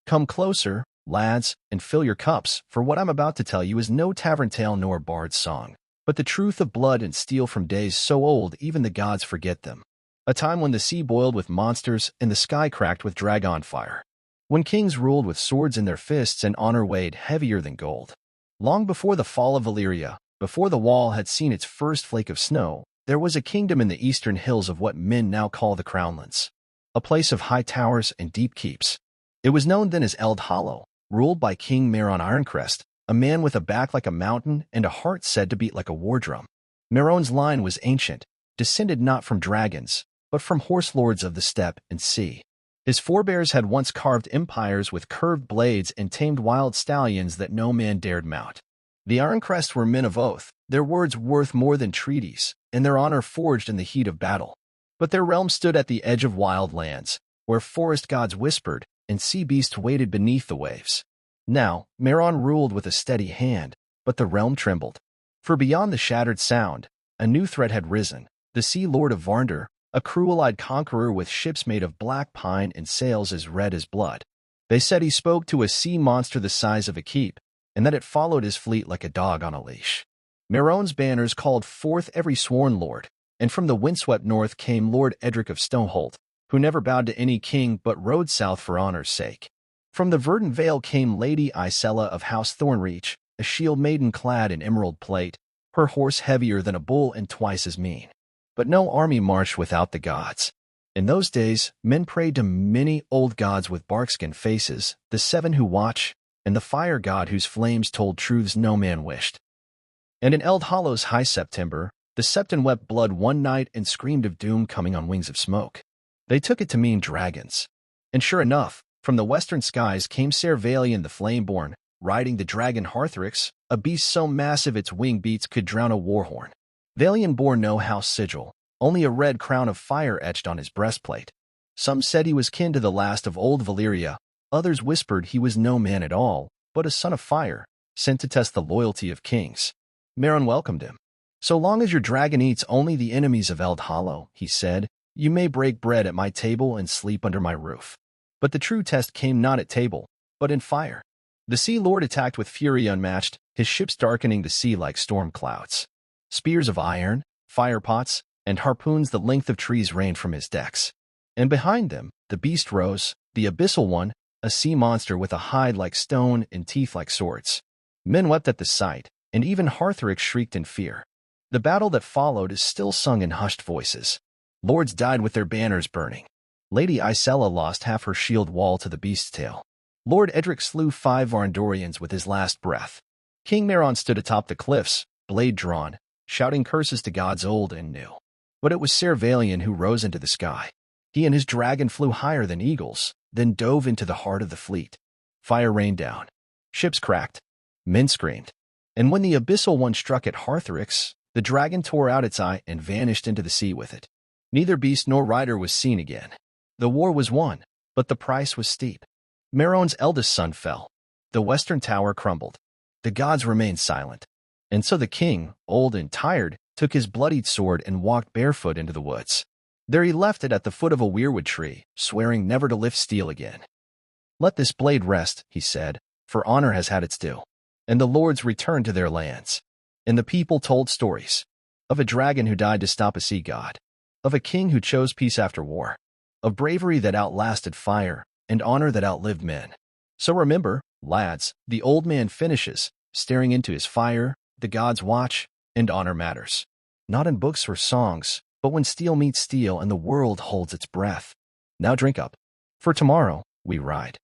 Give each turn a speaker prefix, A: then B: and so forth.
A: Come closer, lads, and fill your cups, for what I'm about to tell you is no tavern tale nor bard's song, but the truth of blood and steel from days so old even the gods forget them. A time when the sea boiled with monsters and the sky cracked with dragon fire. When kings ruled with swords in their fists and honor weighed heavier than gold. Long before the fall of Valyria, before the wall had seen its first flake of snow, there was a kingdom in the eastern hills of what men now call the Crownlands. A place of high towers and deep keeps. It was known then as Eld Hollow, ruled by King Meron Ironcrest, a man with a back like a mountain and a heart said to beat like a war drum. Meron's line was ancient, descended not from dragons, but from horse lords of the steppe and sea. His forebears had once carved empires with curved blades and tamed wild stallions that no man dared mount. The Ironcrest were men of oath, their words worth more than treaties, and their honor forged in the heat of battle. But their realm stood at the edge of wild lands, where forest gods whispered and sea beasts waited beneath the waves. Now, Meron ruled with a steady hand, but the realm trembled. For beyond the shattered sound, a new threat had risen, the Sea Lord of Varndr, a cruel-eyed conqueror with ships made of black pine and sails as red as blood. They said he spoke to a sea monster the size of a keep, and that it followed his fleet like a dog on a leash. Meron's banners called forth every sworn lord, and from the windswept north came Lord Edric of Stoneholt, who never bowed to any king but rode south for honor's sake. From the verdant vale came Lady Isella of House Thornreach, a shield maiden clad in emerald plate, her horse heavier than a bull and twice as mean. But no army marched without the gods. In those days, men prayed to many old gods with barkskin faces, the seven who watch, and the fire god whose flames told truths no man wished. And in Eld Hollow's high September, the Septon wept blood one night and screamed of doom coming on wings of smoke. They took it to mean dragons. And sure enough, from the western skies came Ser Valian the Flameborn, riding the dragon Harthrix, a beast so massive its wing beats could drown a warhorn. Valian bore no house sigil, only a red crown of fire etched on his breastplate. Some said he was kin to the last of old Valyria, others whispered he was no man at all, but a son of fire, sent to test the loyalty of kings. Meron welcomed him. So long as your dragon eats only the enemies of Eld Hollow, he said, you may break bread at my table and sleep under my roof. But the true test came not at table, but in fire. The Sea Lord attacked with fury unmatched, his ships darkening the sea like storm clouds. Spears of iron, fire pots, and harpoons the length of trees rained from his decks. And behind them, the beast rose, the abyssal one, a sea monster with a hide like stone and teeth like swords. Men wept at the sight, and even Harthrix shrieked in fear. The battle that followed is still sung in hushed voices. Lords died with their banners burning. Lady Isella lost half her shield wall to the beast's tail. Lord Edric slew 5 Varndorians with his last breath. King Meron stood atop the cliffs, blade drawn, shouting curses to gods old and new. But it was Ser Valian who rose into the sky. He and his dragon flew higher than eagles, then dove into the heart of the fleet. Fire rained down. Ships cracked. Men screamed. And when the abyssal one struck at Harthrix, the dragon tore out its eye and vanished into the sea with it. Neither beast nor rider was seen again. The war was won, but the price was steep. Meron's eldest son fell. The western tower crumbled. The gods remained silent. And so the king, old and tired, took his bloodied sword and walked barefoot into the woods. There he left it at the foot of a weirwood tree, swearing never to lift steel again. Let this blade rest, he said, for honor has had its due. And the lords returned to their lands. And the people told stories. Of a dragon who died to stop a sea god. Of a king who chose peace after war. Of bravery that outlasted fire, and honor that outlived men. So remember, lads, the old man finishes, staring into his fire, the gods watch, and honor matters. Not in books or songs, but when steel meets steel and the world holds its breath. Now drink up. For tomorrow, we ride.